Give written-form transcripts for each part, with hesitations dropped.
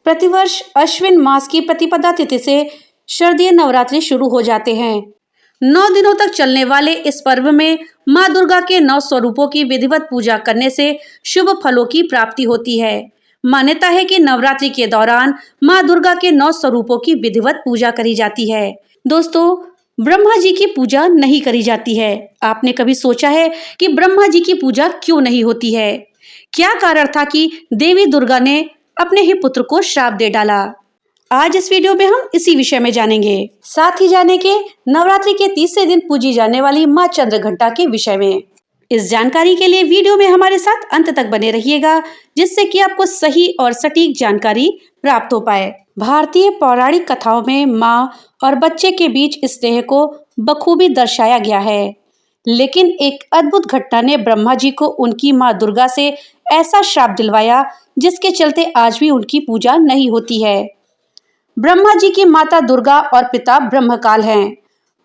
प्रतिवर्ष अश्विन मास की प्रतिपदा तिथि से शारदीय नवरात्रि शुरू हो जाते हैं। 9 दिनों तक चलने वाले इस पर्व में माँ दुर्गा के 9 स्वरूपों की विधिवत पूजा करने से शुभ फलों की प्राप्ति होती है। मान्यता है कि नवरात्रि के दौरान माँ दुर्गा के 9 स्वरूपों की विधिवत पूजा करी जाती है। दोस्तों, ब्रह्मा जी की पूजा नहीं करी जाती है। आपने कभी सोचा है कि ब्रह्मा जी की पूजा क्यों नहीं होती है? क्या कारण था कि देवी दुर्गा ने अपने ही पुत्र को श्राप दे डाला? आज इस वीडियो में हम इसी विषय में जानेंगे। साथ ही जानेंगे नवरात्रि के तीसरे दिन पूजी जाने वाली माँ चंद्रघंटा के विषय में। इस जानकारी के लिए वीडियो में हमारे साथ अंत तक बने रहिएगा, जिससे कि आपको सही और सटीक जानकारी प्राप्त हो पाए। भारतीय पौराणिक कथाओं में माँ और बच्चे के बीच स्नेह को बखूबी दर्शाया गया है, लेकिन एक अद्भुत घटना ने ब्रह्मा जी को उनकी माँ दुर्गा से ऐसा श्राप दिलवाया, जिसके चलते आज भी उनकी पूजा नहीं होती है। ब्रह्मा जी की माता दुर्गा और पिता ब्रह्मकाल हैं।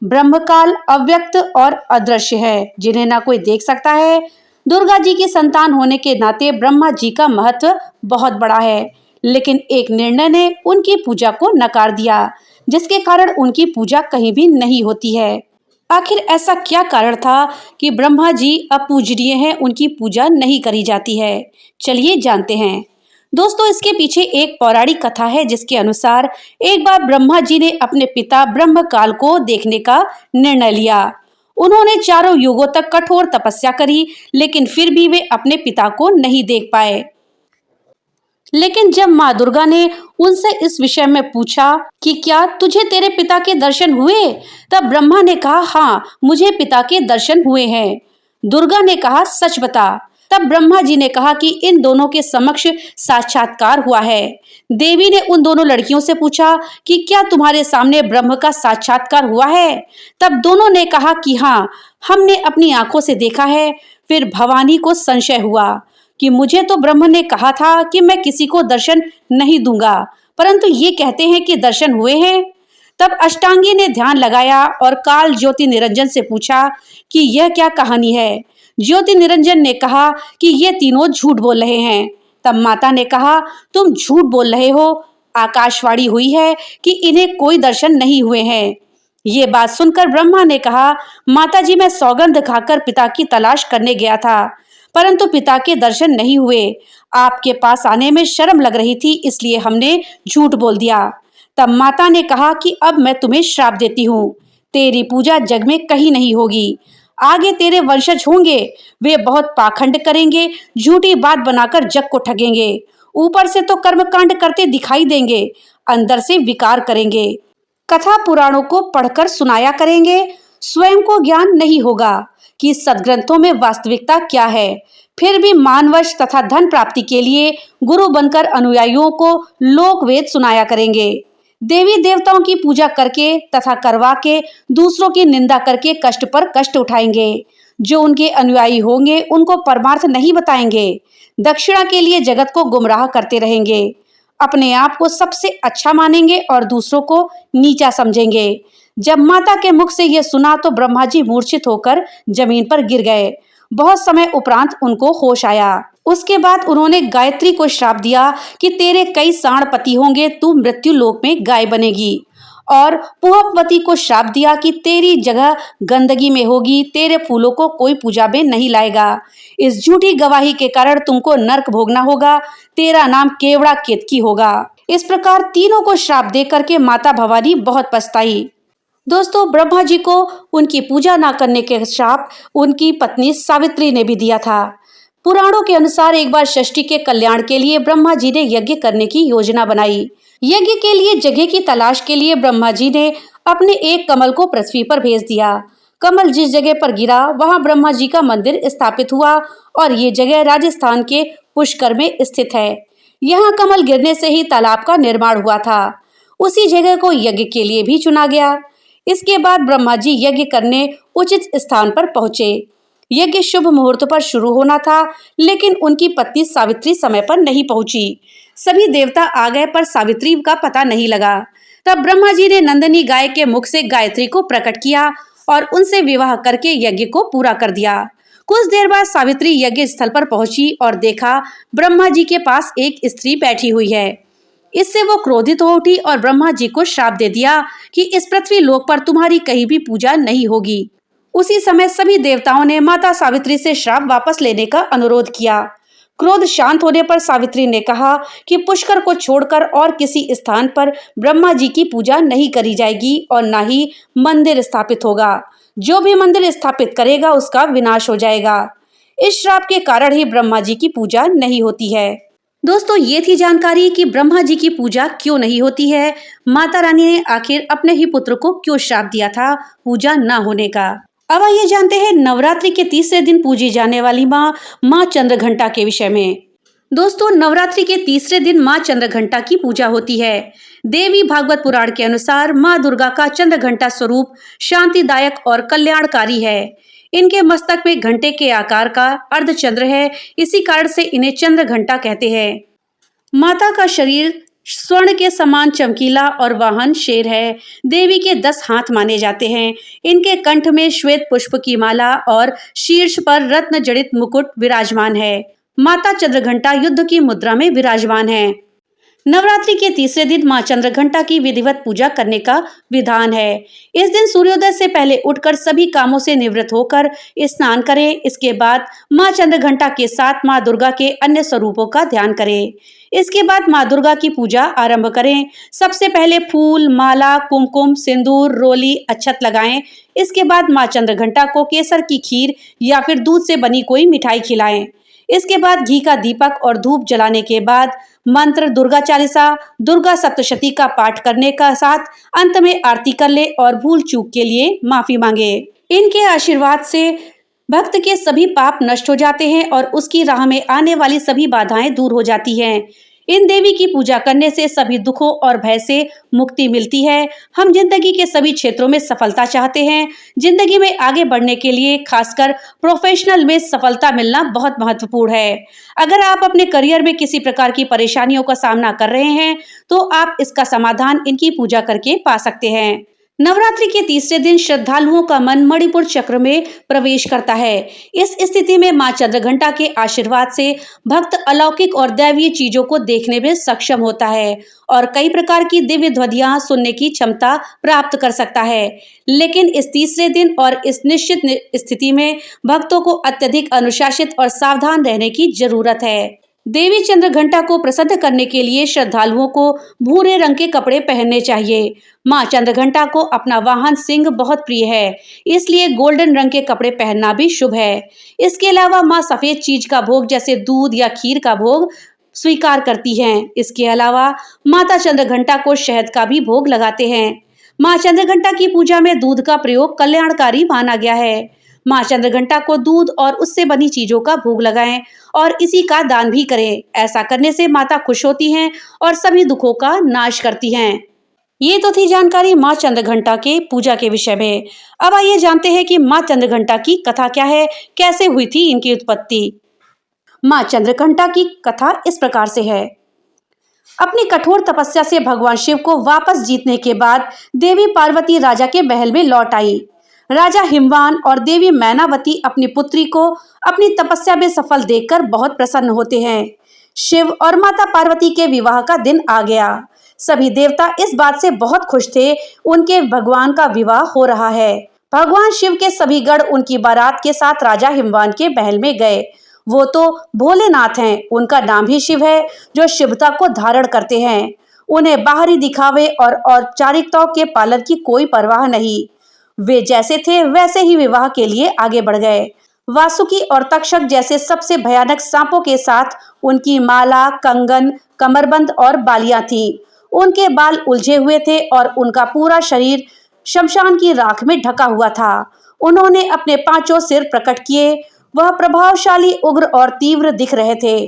ब्रह्मकाल अव्यक्त और अदृश्य है, जिन्हें ना कोई देख सकता है। दुर्गा जी की संतान होने के नाते ब्रह्मा जी का महत्व बहुत बड़ा है, लेकिन एक निर्णय ने उनकी पूजा को नकार दिया, जिसके कारण उनकी पूजा कहीं भी नहीं होती है। आखिर ऐसा क्या कारण था कि ब्रह्मा जी अपूजनीय हैं, उनकी पूजा नहीं करी जाती है? चलिए जानते हैं। दोस्तों, इसके पीछे एक पौराणिक कथा है, जिसके अनुसार एक बार ब्रह्मा जी ने अपने पिता ब्रह्मकाल को देखने का निर्णय लिया। उन्होंने चारों युगों तक कठोर तपस्या करी, लेकिन फिर भी वे अपने पिता को नहीं देख पाए। लेकिन जब माँ दुर्गा ने उनसे इस विषय में पूछा कि क्या तुझे तेरे पिता के दर्शन हुए, तब ब्रह्मा ने कहा, हाँ, मुझे पिता के दर्शन हुए हैं। दुर्गा ने कहा, सच बता। तब ब्रह्मा जी ने कहा कि इन दोनों के समक्ष साक्षात्कार हुआ है। देवी ने उन दोनों लड़कियों से पूछा कि क्या तुम्हारे सामने ब्रह्म का साक्षात्कार हुआ है? तब दोनों ने कहा कि हाँ, हमने अपनी आंखों से देखा है। फिर भवानी को संशय हुआ कि मुझे तो ब्रह्म ने कहा था कि मैं किसी को दर्शन नहीं दूंगा, परंतु ये कहते हैं कि दर्शन हुए हैं। तब अष्टांगी ने ध्यान लगाया और काल ज्योति निरंजन से पूछा कि यह क्या कहानी है। ज्योति निरंजन ने कहा कि ये तीनों झूठ बोल रहे हैं। तब माता ने कहा, तुम झूठ बोल रहे हो। आकाशवाणी हुई है कि इन्हें कोई दर्शन नहीं हुए हैं। ये बात सुनकर ब्रह्मा ने कहा, माता जी, मैं सौगंध खाकर पिता की तलाश करने गया था, परंतु पिता के दर्शन नहीं हुए। आपके पास आने में शर्म लग रही थी, इसलिए हमने झूठ बोल दिया। तब माता ने कहा कि अब मैं तुम्हें श्राप देती हूँ, तेरी पूजा जग में कहीं नहीं होगी। आगे तेरे वंशज होंगे, वे बहुत पाखंड करेंगे, झूठी बात बनाकर जग को ठगेंगे। ऊपर से तो कर्मकांड करते दिखाई देंगे, अंदर से विकार करेंगे, कथा पुराणों को पढ़कर सुनाया करेंगे। स्वयं को ज्ञान नहीं होगा कि सदग्रंथों में वास्तविकता क्या है। फिर भी मानवश तथा धन प्राप्ति के लिए गुरु बनकर अनुयायियों को लोक वेद सुनाया करेंगे। देवी देवताओं की पूजा करके तथा करवा के दूसरों की निंदा करके कष्ट पर कष्ट उठाएंगे। जो उनके अनुयायी होंगे उनको परमार्थ नहीं बताएंगे, दक्षिणा के लिए जगत को गुमराह करते रहेंगे। अपने आप को सबसे अच्छा मानेंगे और दूसरों को नीचा समझेंगे। जब माता के मुख से यह सुना तो ब्रह्मा जी मूर्छित होकर जमीन पर गिर गए। बहुत समय उपरांत उनको होश आया। उसके बाद उन्होंने गायत्री को श्राप दिया कि तेरे कई साण पति होंगे, तू मृत्यु लोक में गाय बनेगी। और पुहपवती को श्राप दिया कि तेरी जगह गंदगी में होगी, तेरे फूलों को कोई पूजा में नहीं लाएगा। इस झूठी गवाही के कारण तुमको नरक भोगना होगा, तेरा नाम केवड़ा केतकी होगा। इस प्रकार तीनों को श्राप दे करके माता भवानी बहुत पछताई। दोस्तों, ब्रह्मा जी को उनकी पूजा न करने के श्राप उनकी पत्नी सावित्री ने भी दिया था। पुराणों के अनुसार एक बार षष्ठी के कल्याण के लिए ब्रह्मा जी ने यज्ञ करने की योजना बनाई। यज्ञ के लिए जगह की तलाश के लिए ब्रह्मा जी ने अपने एक कमल को पृथ्वी पर भेज दिया। कमल जिस जगह पर गिरा वहां ब्रह्मा जी का मंदिर स्थापित हुआ और ये जगह राजस्थान के पुष्कर में स्थित है। यहाँ कमल गिरने से ही तालाब का निर्माण हुआ था। उसी जगह को यज्ञ के लिए भी चुना गया। इसके बाद ब्रह्मा जी यज्ञ करने उचित स्थान पर पहुंचे। यज्ञ शुभ मुहूर्त पर शुरू होना था, लेकिन उनकी पत्नी सावित्री समय पर नहीं पहुंची। सभी देवता आ गए पर सावित्री का पता नहीं लगा। तब ब्रह्मा जी ने नंदिनी गाय के मुख से गायत्री को प्रकट किया और उनसे विवाह करके यज्ञ को पूरा कर दिया। कुछ देर बाद सावित्री यज्ञ स्थल पर पहुंची और देखा ब्रह्मा जी के पास एक स्त्री बैठी हुई है। इससे वो क्रोधित हो उठी और ब्रह्मा जी को श्राप दे दिया कि इस पृथ्वी लोक पर तुम्हारी कहीं भी पूजा नहीं होगी। उसी समय सभी देवताओं ने माता सावित्री से श्राप वापस लेने का अनुरोध किया। क्रोध शांत होने पर सावित्री ने कहा कि पुष्कर को छोड़कर और किसी स्थान पर ब्रह्मा जी की पूजा नहीं करी जाएगी और न ही मंदिर स्थापित होगा। जो भी मंदिर स्थापित करेगा उसका विनाश हो जाएगा। इस श्राप के कारण ही ब्रह्मा जी की पूजा नहीं होती है। दोस्तों, ये थी जानकारी कि ब्रह्मा जी की पूजा क्यों नहीं होती है। माता रानी ने आखिर अपने ही पुत्र को क्यों श्राप दिया था पूजा न होने का। अब आइए जानते हैं नवरात्रि के तीसरे दिन पूजी जाने वाली माँ चंद्रघंटा के विषय में। दोस्तों, नवरात्रि के तीसरे दिन माँ चंद्रघंटा की पूजा होती है। देवी भागवत पुराण के अनुसार माँ दुर्गा का चंद्रघंटा स्वरूप शांतिदायक और कल्याणकारी है। इनके मस्तक में घंटे के आकार का अर्धचंद्र है, इसी कारण से इन्हें चंद्रघंटा कहते हैं। माता का शरीर स्वर्ण के समान चमकीला और वाहन शेर है। देवी के 10 हाथ माने जाते हैं। इनके कंठ में श्वेत पुष्प की माला और शीर्ष पर रत्न जड़ित मुकुट विराजमान है। माता चंद्रघंटा युद्ध की मुद्रा में विराजमान है। नवरात्रि के तीसरे दिन मां चंद्रघंटा की विधिवत पूजा करने का विधान है। इस दिन सूर्योदय से पहले उठकर सभी कामों से निवृत्त होकर स्नान करें। इसके बाद मां चंद्रघंटा के साथ मां दुर्गा के अन्य स्वरूपों का ध्यान करें। इसके बाद मां दुर्गा की पूजा आरंभ करें। सबसे पहले फूल, माला, कुमकुम, सिंदूर, रोली, अक्षत लगाएं। इसके बाद मां चंद्रघंटा को केसर की खीर या फिर दूध से बनी कोई मिठाई खिलाएं। इसके बाद घी का दीपक और धूप जलाने के बाद मंत्र, दुर्गा चालीसा, दुर्गा सप्तशती का पाठ करने का साथ अंत में आरती कर ले और भूल चूक के लिए माफी मांगे। इनके आशीर्वाद से भक्त के सभी पाप नष्ट हो जाते हैं और उसकी राह में आने वाली सभी बाधाएं दूर हो जाती हैं। इन देवी की पूजा करने से सभी दुखों और भय से मुक्ति मिलती है। हम जिंदगी के सभी क्षेत्रों में सफलता चाहते हैं। जिंदगी में आगे बढ़ने के लिए खासकर प्रोफेशनल में सफलता मिलना बहुत महत्वपूर्ण है। अगर आप अपने करियर में किसी प्रकार की परेशानियों का सामना कर रहे हैं तो आप इसका समाधान इनकी पूजा करके पा सकते हैं। नवरात्रि के तीसरे दिन श्रद्धालुओं का मन मणिपुर चक्र में प्रवेश करता है। इस स्थिति में मां चंद्रघंटा के आशीर्वाद से भक्त अलौकिक और दैवीय चीजों को देखने में सक्षम होता है और कई प्रकार की दिव्य ध्वनियां सुनने की क्षमता प्राप्त कर सकता है। लेकिन इस तीसरे दिन और इस निश्चित स्थिति में भक्तों को अत्यधिक अनुशासित और सावधान रहने की जरूरत है। देवी चंद्रघंटा को प्रसन्न करने के लिए श्रद्धालुओं को भूरे रंग के कपड़े पहनने चाहिए। मां चंद्रघंटा को अपना वाहन सिंह बहुत प्रिय है, इसलिए गोल्डन रंग के कपड़े पहनना भी शुभ है। इसके अलावा मां सफेद चीज का भोग जैसे दूध या खीर का भोग स्वीकार करती हैं। इसके अलावा माता चंद्रघंटा को शहद का भी भोग लगाते हैं। मां चंद्रघंटा की पूजा में दूध का प्रयोग कल्याणकारी माना गया है। मां चंद्रघंटा को दूध और उससे बनी चीजों का भोग लगाएं और इसी का दान भी करें। ऐसा करने से माता खुश होती हैं और सभी दुखों का नाश करती हैं। ये तो थी जानकारी मां चंद्रघंटा के पूजा के विषय में। अब आइए जानते हैं कि मां चंद्रघंटा की कथा क्या है, कैसे हुई थी इनकी उत्पत्ति। मां चंद्रघंटा की कथा इस प्रकार से है। अपनी कठोर तपस्या से भगवान शिव को वापस जीतने के बाद देवी पार्वती राजा के महल में लौट आई। राजा हिमवान और देवी मैनावती अपनी पुत्री को अपनी तपस्या में सफल देखकर बहुत प्रसन्न होते हैं। शिव और माता पार्वती के विवाह का दिन आ गया। सभी देवता इस बात से बहुत खुश थे, उनके भगवान का विवाह हो रहा है। भगवान शिव के सभी गण उनकी बारात के साथ राजा हिमवान के महल में गए। वो तो भोलेनाथ हैं, उनका नाम ही शिव है, जो शिवता को धारण करते हैं। उन्हें बाहरी दिखावे और औपचारिकताओं के पालन की कोई परवाह नहीं। वे जैसे थे वैसे ही विवाह के लिए आगे बढ़ गए। वासुकी और तक्षक जैसे सबसे भयानक सांपों के साथ उनकी माला, कंगन, कमरबंद और बालियां थीं। उनके बाल उलझे हुए थे और उनका पूरा शरीर शमशान की राख में ढका हुआ था। उन्होंने अपने 5 सिर प्रकट किए। वह प्रभावशाली, उग्र और तीव्र दिख रहे थे।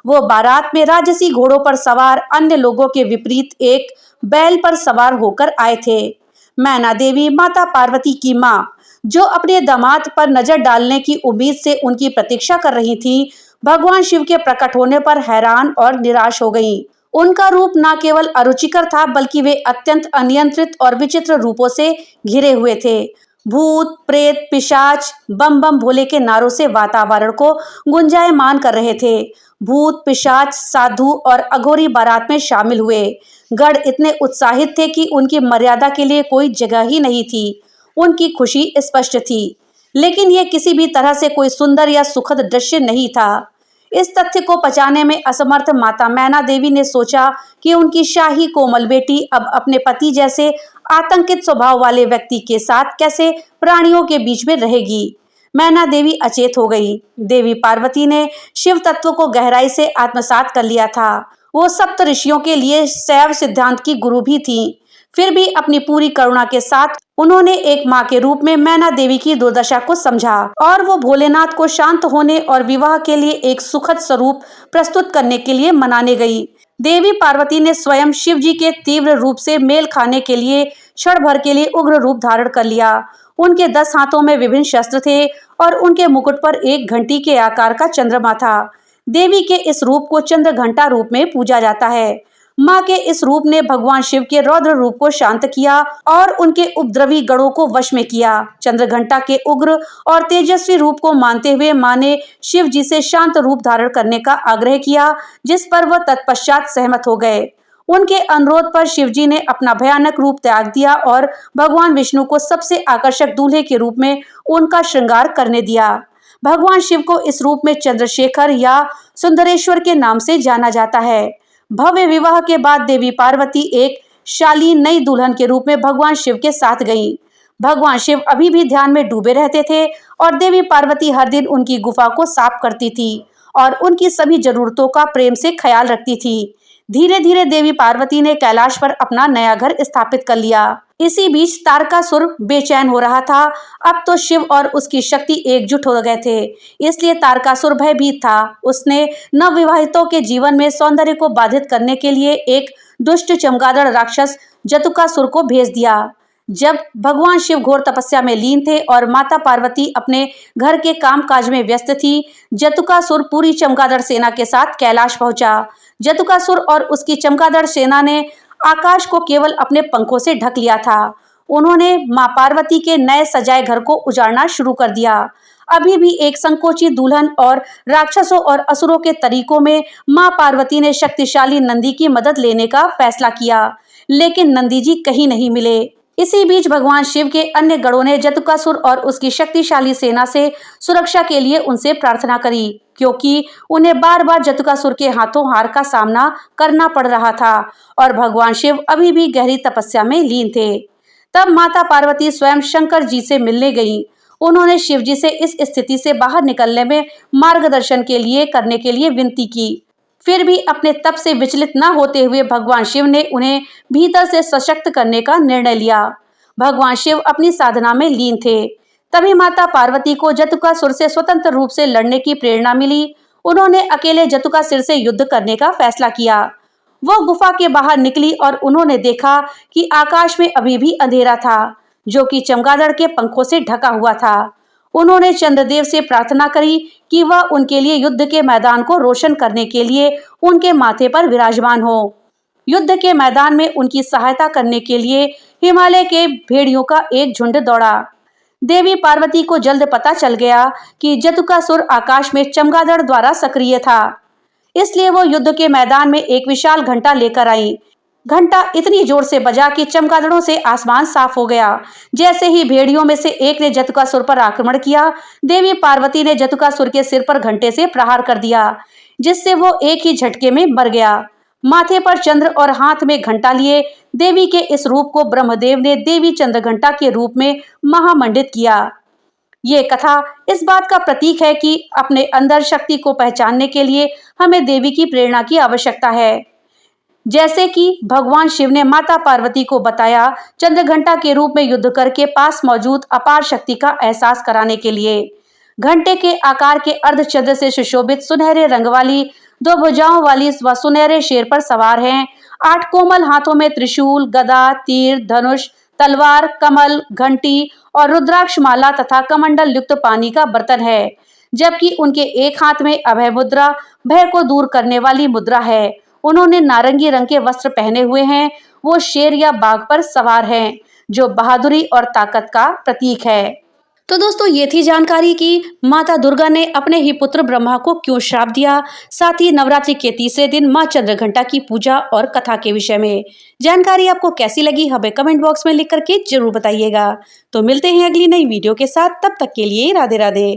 वो बारात में राजसी घोड़ों पर सवार अन्य लोगों के विपरीत एक बैल पर सवार होकर आए थे। मैना देवी माता पार्वती की मां, जो अपने दामाद पर नजर डालने की उम्मीद से उनकी प्रतीक्षा कर रही थीं, भगवान शिव के प्रकट होने पर हैरान और निराश हो गईं। उनका रूप न केवल अरुचिकर था बल्कि वे अत्यंत अनियंत्रित और विचित्र रूपों से घिरे हुए थे। भूत प्रेत पिशाच बम बम भोले के नारों से वातावरण को गुंजायमान कर रहे थे। भूत पिशाच साधु और अघोरी बारात में शामिल हुए। गढ़ इतने उत्साहित थे कि उनकी मर्यादा के लिए कोई जगह ही नहीं थी। उनकी खुशी स्पष्ट थी, लेकिन यह किसी भी तरह से कोई सुंदर या सुखद दृश्य नहीं था। इस तथ्य को पचाने में असमर्थ माता मैना देवी ने सोचा कि उनकी शाही कोमल बेटी अब अपने पति जैसे आतंकित स्वभाव वाले व्यक्ति के साथ कैसे प्राणियों के बीच में रहेगी। मैना देवी अचेत हो गई। देवी पार्वती ने शिव तत्व को गहराई से आत्मसात कर लिया था। वो सप्त ऋषियों के लिए शैव सिद्धांत की गुरु भी थीं। फिर भी अपनी पूरी करुणा के साथ उन्होंने एक मां के रूप में मैना देवी की दुर्दशा को समझा और वो भोलेनाथ को शांत होने और विवाह के लिए एक सुखद स्वरूप प्रस्तुत करने के लिए मनाने गई। देवी पार्वती ने स्वयं शिव जी के तीव्र रूप से मेल खाने के लिए क्षण भर के लिए उग्र रूप धारण कर लिया। उनके 10 हाथों में विभिन्न शस्त्र थे और उनके मुकुट पर एक घंटी के आकार का चंद्रमा था। देवी के इस रूप को चंद्र घंटा रूप में पूजा जाता है। मां के इस रूप ने भगवान शिव के रौद्र रूप को शांत किया और उनके उपद्रवी गणों को वश में किया। चंद्रघंटा के उग्र और तेजस्वी रूप को मानते हुए मां ने शिव जी से शांत रूप धारण करने का आग्रह किया, जिस पर वह तत्पश्चात सहमत हो गए। उनके अनुरोध पर शिव जी ने अपना भयानक रूप त्याग दिया और भगवान विष्णु को सबसे आकर्षक दूल्हे के रूप में उनका श्रृंगार करने दिया। भगवान शिव को इस रूप में चंद्रशेखर या सुंदरेश्वर के नाम से जाना जाता है। भव्य विवाह के बाद देवी पार्वती एक शालीन नई दुल्हन के रूप में भगवान शिव के साथ गईं। भगवान शिव अभी भी ध्यान में डूबे रहते थे और देवी पार्वती हर दिन उनकी गुफा को साफ करती थी और उनकी सभी जरूरतों का प्रेम से ख्याल रखती थी। धीरे धीरे देवी पार्वती ने कैलाश पर अपना नया घर स्थापित कर लिया। इसी बीच तारकासुर बेचैन हो रहा था। अब तो शिव और उसकी शक्ति एकजुट हो गए थे, इसलिए तारकासुर भयभीत था। उसने नवविवाहितों के जीवन में सौंदर्य को बाधित करने के लिए एक दुष्ट चमगादड़ राक्षस जतुकासुर को भेज दिया। जब भगवान शिव घोर तपस्या में लीन थे और माता पार्वती अपने घर के कामकाज में व्यस्त थी, जतुकासुर पूरी चमगादड़ सेना के साथ कैलाश पहुंचा। जतुकासुर और उसकी चमगादड़ सेना ने आकाश को केवल अपने पंखों से ढक लिया था। उन्होंने मां पार्वती के नए सजाए घर को उजाड़ना शुरू कर दिया। अभी भी एक संकोची दुल्हन और राक्षसों और असुरों के तरीकों में मां पार्वती ने शक्तिशाली नंदी की मदद लेने का फैसला किया, लेकिन नंदी जी कहीं नहीं मिले। इसी बीच भगवान शिव के अन्य गणों ने जतुकासुर और उसकी शक्तिशाली सेना से सुरक्षा के लिए उनसे प्रार्थना करी, क्योंकि उन्हें बार बार जतुकासुर के हाथों हार का सामना करना पड़ रहा था और भगवान शिव अभी भी गहरी तपस्या में लीन थे। तब माता पार्वती स्वयं शंकर जी से मिलने गईं। उन्होंने शिव जी से इस स्थिति से बाहर निकलने में मार्गदर्शन करने के लिए विनती की। फिर भी अपने तप से विचलित न होते हुए भगवान शिव ने उन्हें भीतर से सशक्त करने का निर्णय लिया। भगवान शिव अपनी साधना में लीन थे। तभी माता पार्वती को जतुकासुर से स्वतंत्र रूप से लड़ने की प्रेरणा मिली। उन्होंने अकेले जतुकासुर से युद्ध करने का फैसला किया। वो गुफा के बाहर निकली और उन्होंने देखा कि आकाश में अभी भी अंधेरा था, जो कि चमगादड़ के पंखों से ढका हुआ था। उन्होंने चंद्रदेव से प्रार्थना करी कि वह उनके लिए युद्ध के मैदान को रोशन करने के लिए उनके माथे पर विराजमान हो। युद्ध के मैदान में उनकी सहायता करने के लिए हिमालय के भेड़ियों का एक झुंड दौड़ा। देवी पार्वती को जल्द पता चल गया कि जतुकासुर आकाश में चमगादड़ द्वारा सक्रिय था, इसलिए वो युद्ध के मैदान में एक विशाल घंटा लेकर आई। घंटा इतनी जोर से बजा कि चमगादड़ों से आसमान साफ हो गया। जैसे ही भेड़ियों में से एक ने जतुकासुर पर आक्रमण किया, देवी पार्वती ने जतुकासुर के सिर पर घंटे से प्रहार कर दिया, जिससे वो एक ही झटके में मर गया। माथे पर चंद्र और हाथ में घंटा लिए देवी के इस रूप को ब्रह्मदेव ने देवी चंद्रघंटा के रूप में महामंडित किया। ये कथा इस बात का प्रतीक है कि अपने अंदर शक्ति को पहचानने के लिए हमें देवी की प्रेरणा की आवश्यकता है। जैसे कि भगवान शिव ने माता पार्वती को बताया, चंद्रघंटा के रूप में युद्ध करके पास मौजूद अपार शक्ति का एहसास कराने के लिए। घंटे के आकार के अर्धचंद्र से सुशोभित सुनहरे रंग वाली 2 भुजाओं वाली वह सुनहरे शेर पर सवार हैं। 8 कोमल हाथों में त्रिशूल, गदा, तीर, धनुष, तलवार, कमल, घंटी और रुद्राक्ष माला तथा कमंडल युक्त पानी का बर्तन है, जबकि उनके एक हाथ में अभय मुद्रा, भय को दूर करने वाली मुद्रा है। उन्होंने नारंगी रंग के वस्त्र पहने हुए हैं। वो शेर या बाघ पर सवार हैं। जो बहादुरी और ताकत का प्रतीक है। तो दोस्तों ये थी जानकारी कि माता दुर्गा ने अपने ही पुत्र ब्रह्मा को क्यों श्राप दिया, साथ ही नवरात्रि के तीसरे दिन मां चंद्रघंटा की पूजा और कथा के विषय में। जानकारी आपको कैसी लगी हमें कमेंट बॉक्स में लिख करके जरूर बताइएगा। तो मिलते हैं अगली नई वीडियो के साथ, तब तक के लिए राधे राधे।